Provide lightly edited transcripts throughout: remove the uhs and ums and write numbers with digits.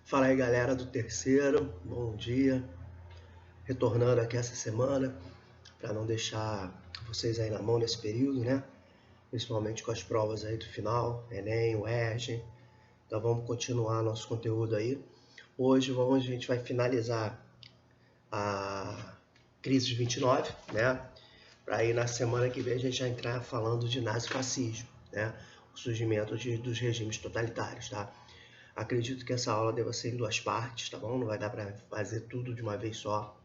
Fala aí, galera do terceiro, bom dia. Retornando aqui essa semana para não deixar vocês aí na mão nesse período, né? Principalmente com as provas aí do final, Enem, UERJ. Então vamos continuar nosso conteúdo aí. Hoje a gente vai finalizar a crise de 29, né? Para aí na semana que vem a gente já entrar falando de nazifascismo, né? O surgimento dos regimes totalitários, tá? Acredito que essa aula deva ser em duas partes, tá bom? Não vai dar para fazer tudo de uma vez só,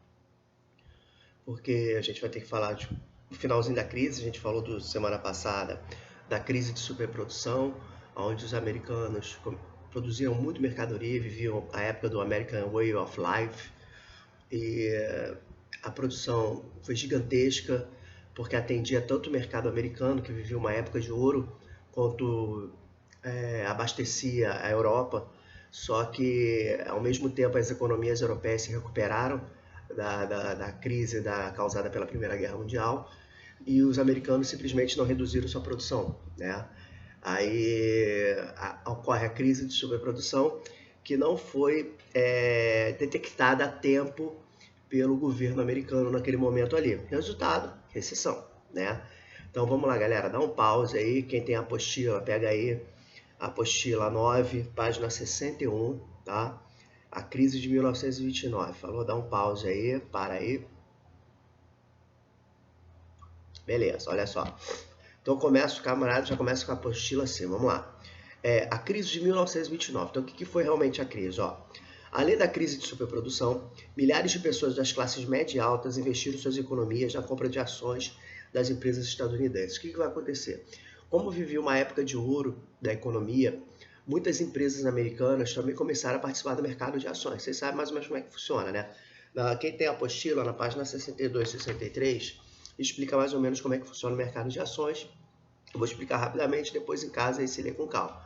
porque a gente vai ter que falar do finalzinho da crise. A gente falou semana passada da crise de superprodução, onde os americanos produziam muito mercadoria, viviam a época do American Way of Life, e a produção foi gigantesca, porque atendia tanto o mercado americano, que vivia uma época de ouro, quanto abastecia a Europa. Só que, ao mesmo tempo, as economias europeias se recuperaram da crise causada pela Primeira Guerra Mundial, e os americanos simplesmente não reduziram sua produção, né? Aí ocorre a crise de superprodução, que não foi detectada a tempo pelo governo americano naquele momento ali. Resultado, recessão, né? Então vamos lá, galera, dá um pause aí. Quem tem a apostila, pega aí a apostila 9, página 61, tá? A crise de 1929. Falou? Dá um pause aí, para aí. Beleza, olha só. Então começa, camarada, já começa com a apostila assim, vamos lá. A crise de 1929. Então o que foi realmente a crise? Ó, além da crise de superprodução, milhares de pessoas das classes média e altas investiram suas economias na compra de ações das empresas estadunidenses. O que vai acontecer? Como vivia uma época de ouro da economia, muitas empresas americanas também começaram a participar do mercado de ações. Vocês sabem mais ou menos como é que funciona, né? Quem tem a apostila, na página 62 e 63, explica mais ou menos como é que funciona o mercado de ações. Eu vou explicar rapidamente, depois em casa aí se lê com calma.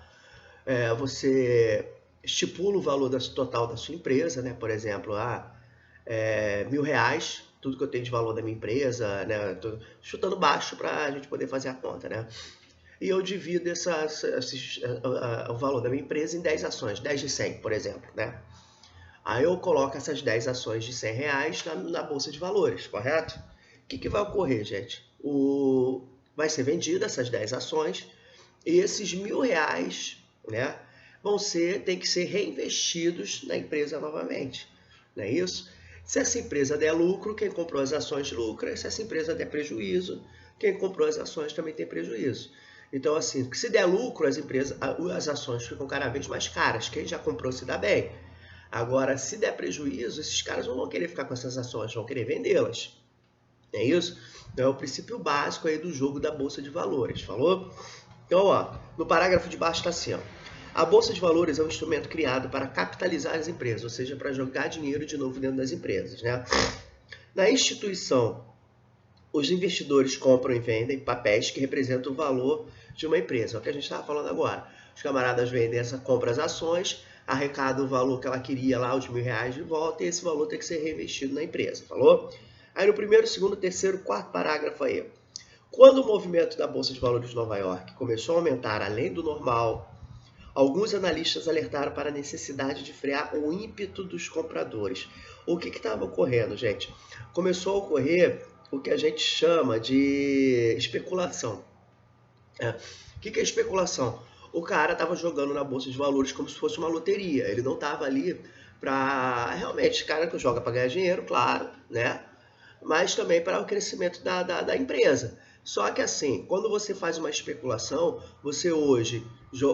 Você estipula o valor total da sua empresa, né? Por exemplo, R$1.000, tudo que eu tenho de valor da minha empresa, né? Tô chutando baixo para a gente poder fazer a conta, né? E eu divido o valor da minha empresa em 10 ações, 10 de 100, por exemplo, né? Aí eu coloco essas 10 ações de R$100 na bolsa de valores, correto? O que vai ocorrer, gente? Vai ser vendida essas 10 ações, e esses R$1.000, né, tem que ser reinvestidos na empresa novamente, não é isso? Se essa empresa der lucro, quem comprou as ações lucra. Se essa empresa der prejuízo, quem comprou as ações também tem prejuízo. Então, assim, se der lucro, as ações ficam cada vez mais caras. Quem já comprou se dá bem. Agora, se der prejuízo, esses caras não vão querer ficar com essas ações, vão querer vendê-las. É isso? Então, é o princípio básico aí do jogo da Bolsa de Valores, falou? Então, ó, no parágrafo de baixo está assim, ó. A Bolsa de Valores é um instrumento criado para capitalizar as empresas, ou seja, para jogar dinheiro de novo dentro das empresas, né? Na instituição, os investidores compram e vendem papéis que representam o valor de uma empresa. É o que a gente estava falando agora. Os camaradas compram as ações, arrecadam o valor que ela queria lá, os R$1.000 de volta, e esse valor tem que ser reinvestido na empresa, falou? Aí no primeiro, segundo, terceiro, quarto parágrafo aí. Quando o movimento da Bolsa de Valores de Nova York começou a aumentar além do normal, alguns analistas alertaram para a necessidade de frear o ímpeto dos compradores. O que estava ocorrendo, gente? Começou a ocorrer o que a gente chama de especulação. O que é especulação? O cara estava jogando na Bolsa de Valores como se fosse uma loteria. Ele não estava ali para... Realmente, cara que joga para ganhar dinheiro, claro, né? Mas também para o crescimento da empresa. Só que assim, quando você faz uma especulação, você hoje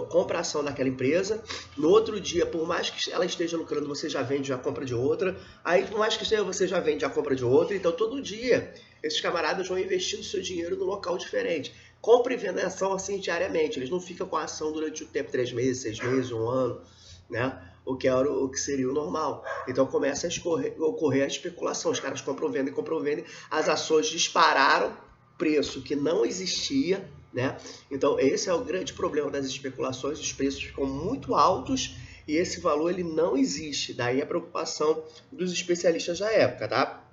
compra a ação daquela empresa, no outro dia, por mais que ela esteja lucrando, você já vende, já compra de outra, aí por mais que esteja, você já vende, já compra de outra, então todo dia esses camaradas vão investindo seu dinheiro num local diferente. Compra e vende ação assim diariamente, eles não ficam com a ação durante o tempo, 3 meses, 6 meses, 1 ano, né? O que seria o normal. Então começa a ocorrer a especulação. Os caras compram, vendem, as ações dispararam, preço que não existia, né? Então esse é o grande problema das especulações, os preços ficam muito altos e esse valor ele não existe. Daí a preocupação dos especialistas da época, tá?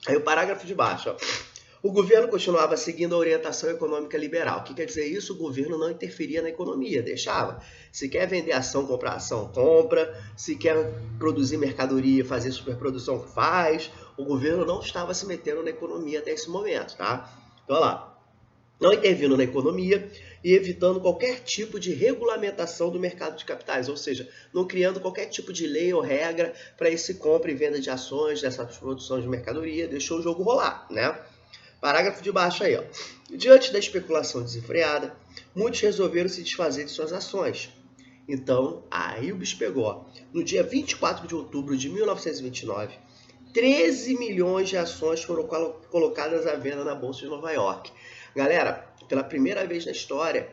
Aí o parágrafo de baixo, ó. O governo continuava seguindo a orientação econômica liberal. O que quer dizer isso? O governo não interferia na economia, deixava. Se quer vender ação, comprar ação, compra. Se quer produzir mercadoria, fazer superprodução, faz. O governo não estava se metendo na economia até esse momento, tá? Então, olha lá. Não intervindo na economia e evitando qualquer tipo de regulamentação do mercado de capitais, ou seja, não criando qualquer tipo de lei ou regra para esse compra e venda de ações, dessas produções de mercadoria, deixou o jogo rolar, né? Parágrafo de baixo aí, ó. Diante da especulação desenfreada, muitos resolveram se desfazer de suas ações. Então, aí o bicho pegou. No dia 24 de outubro de 1929, 13 milhões de ações foram colocadas à venda na Bolsa de Nova York. Galera, pela primeira vez na história,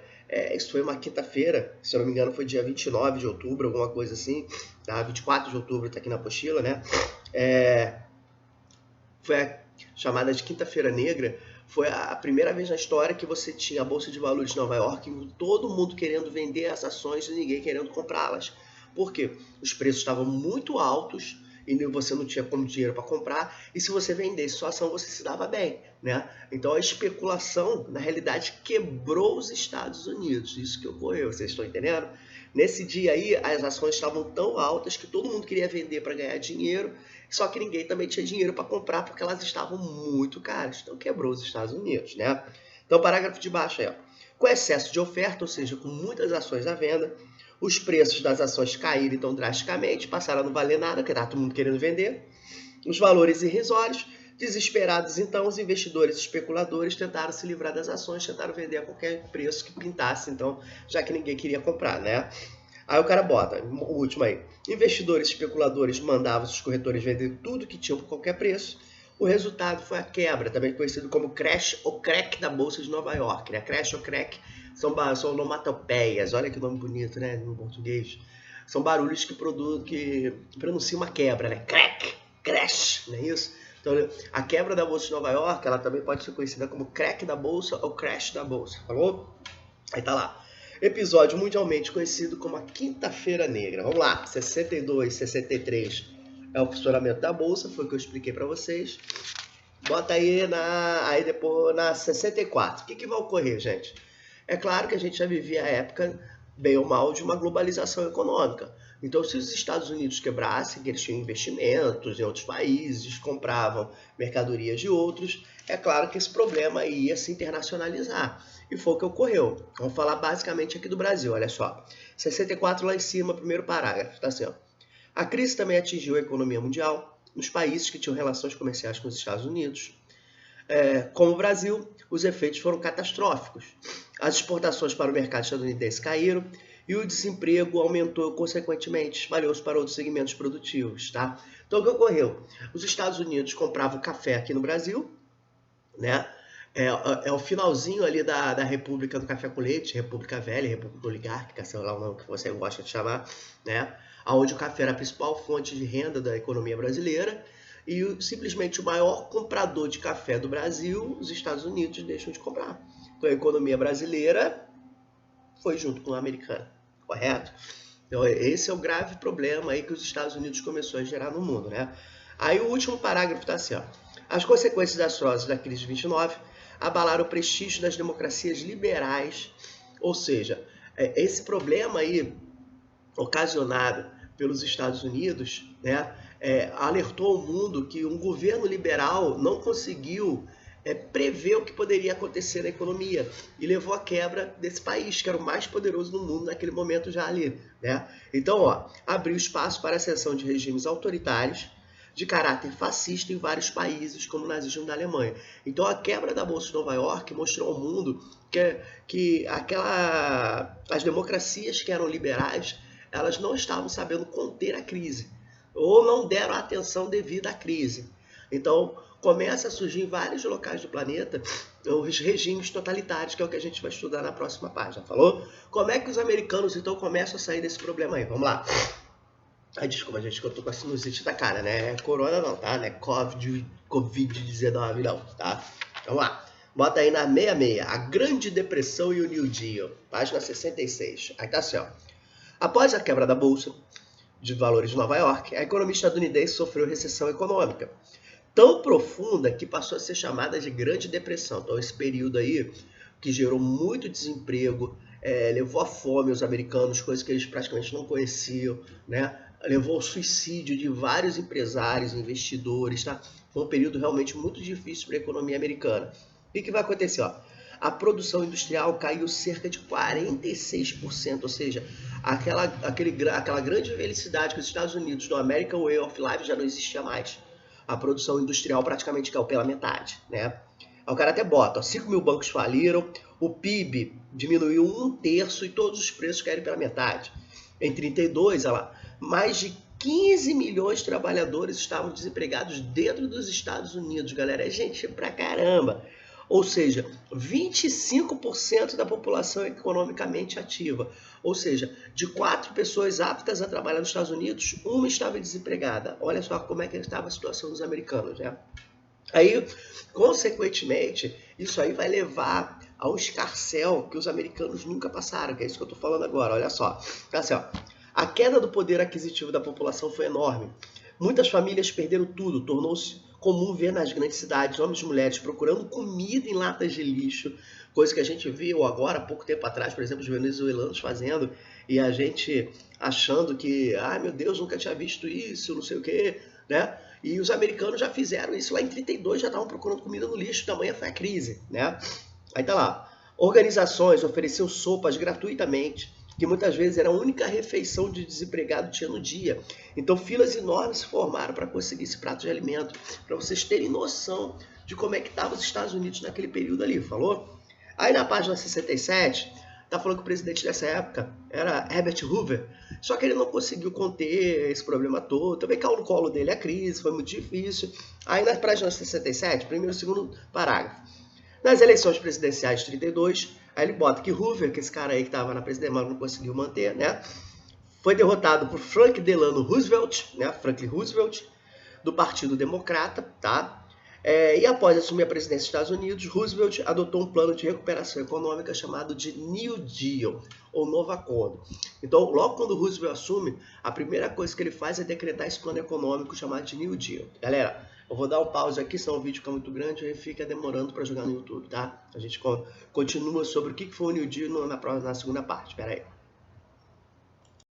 isso foi uma quinta-feira, se eu não me engano foi dia 29 de outubro, alguma coisa assim, tá? 24 de outubro tá aqui na apostila, né? Foi a chamada de Quinta-feira Negra, foi a primeira vez na história que você tinha a Bolsa de Valores de Nova York, todo mundo querendo vender as ações e ninguém querendo comprá-las. Por quê? Os preços estavam muito altos e você não tinha como dinheiro para comprar, e se você vendesse sua ação, você se dava bem, né? Então a especulação, na realidade, quebrou os Estados Unidos. Isso que ocorreu, vocês estão entendendo? Nesse dia aí, as ações estavam tão altas que todo mundo queria vender para ganhar dinheiro, só que ninguém também tinha dinheiro para comprar porque elas estavam muito caras. Então quebrou os Estados Unidos, né? Então, parágrafo de baixo aí, ó. Com excesso de oferta, ou seja, com muitas ações à venda, os preços das ações caíram então drasticamente, passaram a não valer nada, porque estava todo mundo querendo vender. Os valores irrisórios, desesperados então, os investidores e especuladores tentaram se livrar das ações, tentaram vender a qualquer preço que pintasse, então, já que ninguém queria comprar, né? Aí o cara bota, o último aí, investidores e especuladores mandavam os corretores vender tudo que tinham por qualquer preço. O resultado foi a quebra, também conhecido como crash ou crack da Bolsa de Nova York, né? Crash ou crack são onomatopeias, olha que nome bonito, né, no português. São barulhos que pronunciam uma quebra, né? Crack, crash, não é isso? Então, a quebra da Bolsa de Nova York, ela também pode ser conhecida como crack da Bolsa ou crash da Bolsa, falou? Aí tá lá. Episódio mundialmente conhecido como a Quinta-feira Negra. Vamos lá, 62, 63 é o funcionamento da Bolsa, foi o que eu expliquei para vocês. Bota aí depois na 64. O que vai ocorrer, gente? É claro que a gente já vivia a época, bem ou mal, de uma globalização econômica. Então, se os Estados Unidos quebrassem, que eles tinham investimentos em outros países, compravam mercadorias de outros, é claro que esse problema ia se internacionalizar. E foi o que ocorreu. Vamos falar basicamente aqui do Brasil, olha só. 64 lá em cima, primeiro parágrafo, tá assim, ó. A crise também atingiu a economia mundial nos países que tinham relações comerciais com os Estados Unidos. Como o Brasil, os efeitos foram catastróficos. As exportações para o mercado estadunidense caíram e o desemprego aumentou consequentemente, espalhou-se para outros segmentos produtivos, tá? Então, o que ocorreu? Os Estados Unidos compravam café aqui no Brasil, né? É o finalzinho ali da República do Café com Leite, República Velha, República Oligárquica, sei lá o nome que você gosta de chamar, né? Onde o café era a principal fonte de renda da economia brasileira e simplesmente o maior comprador de café do Brasil, os Estados Unidos, deixam de comprar. Então a economia brasileira foi junto com a americana, correto? Então esse é o grave problema aí que os Estados Unidos começou a gerar no mundo, né? Aí o último parágrafo está assim, ó. As consequências desastrosas da crise de 29 abalaram o prestígio das democracias liberais, ou seja, esse problema aí ocasionado pelos Estados Unidos, né, alertou o mundo que um governo liberal não conseguiu prever o que poderia acontecer na economia e levou à quebra desse país, que era o mais poderoso do mundo naquele momento já ali, né? Então, ó, abriu espaço para a ascensão de regimes autoritários de caráter fascista em vários países, como o nazismo da Alemanha. Então, a quebra da Bolsa de Nova York mostrou ao mundo que as democracias que eram liberais, elas não estavam sabendo conter a crise, ou não deram a atenção devida à crise. Então, começa a surgir em vários locais do planeta os regimes totalitários, que é o que a gente vai estudar na próxima página, falou? Como é que os americanos, então, começam a sair desse problema aí? Vamos lá. Ai, desculpa, gente, que eu tô com a sinusite da cara, né? É corona não, tá? Não é Covid-19 não, tá? Vamos lá. Bota aí na 66, a Grande Depressão e o New Deal, página 66. Aí tá assim, ó. Após a quebra da Bolsa de Valores de Nova York, a economia estadunidense sofreu recessão econômica. tão profunda que passou a ser chamada de Grande Depressão. Então, esse período aí que gerou muito desemprego, levou à fome os americanos, coisas que eles praticamente não conheciam, né? Levou ao suicídio de vários empresários, investidores, tá? Foi um período realmente muito difícil para a economia americana. O que vai acontecer? Ó? A produção industrial caiu cerca de 46%, ou seja, aquela grande felicidade que os Estados Unidos do American Way of Life já não existia mais. A produção industrial praticamente caiu pela metade, né? O cara até bota, ó, 5 mil bancos faliram, o PIB diminuiu 1/3 e todos os preços caíram pela metade. Em 32, olha lá, mais de 15 milhões de trabalhadores estavam desempregados dentro dos Estados Unidos, galera. É gente pra caramba. Ou seja, 25% da população economicamente ativa. Ou seja, de 4 pessoas aptas a trabalhar nos Estados Unidos, uma estava desempregada. Olha só como é que estava a situação dos americanos, né? Aí, consequentemente, isso aí vai levar a um escarcéu que os americanos nunca passaram, que é isso que eu estou falando agora. Olha só, assim, ó, a queda do poder aquisitivo da população foi enorme. Muitas famílias perderam tudo, tornou-se comum ver nas grandes cidades homens e mulheres procurando comida em latas de lixo, coisa que a gente viu agora, há pouco tempo atrás, por exemplo, os venezuelanos fazendo, e a gente achando que, ai meu Deus, nunca tinha visto isso, não sei o quê, né? E os americanos já fizeram isso lá em 32, já estavam procurando comida no lixo, tamanha foi a crise, né? Aí tá lá, organizações ofereciam sopas gratuitamente, que muitas vezes era a única refeição de desempregado tinha no dia. Então filas enormes se formaram para conseguir esse prato de alimento, para vocês terem noção de como é que estavam os Estados Unidos naquele período ali, falou? Aí na página 67, tá falando que o presidente dessa época era Herbert Hoover, só que ele não conseguiu conter esse problema todo, também caiu no colo dele a crise, foi muito difícil. Aí na página 67, primeiro e segundo parágrafo. Nas eleições presidenciais de 32, aí ele bota que Hoover, que esse cara aí que estava na presidência, mas não conseguiu manter, né? Foi derrotado por Frank Delano Roosevelt, né? Franklin Roosevelt, do Partido Democrata, tá? E após assumir a presidência dos Estados Unidos, Roosevelt adotou um plano de recuperação econômica chamado de New Deal, ou Novo Acordo. Então, logo quando Roosevelt assume, a primeira coisa que ele faz é decretar esse plano econômico chamado de New Deal. Galera, eu vou dar um pause aqui, senão o vídeo fica muito grande e fica demorando para jogar no YouTube, tá? A gente continua sobre o que foi o New Deal na segunda parte. Espera aí.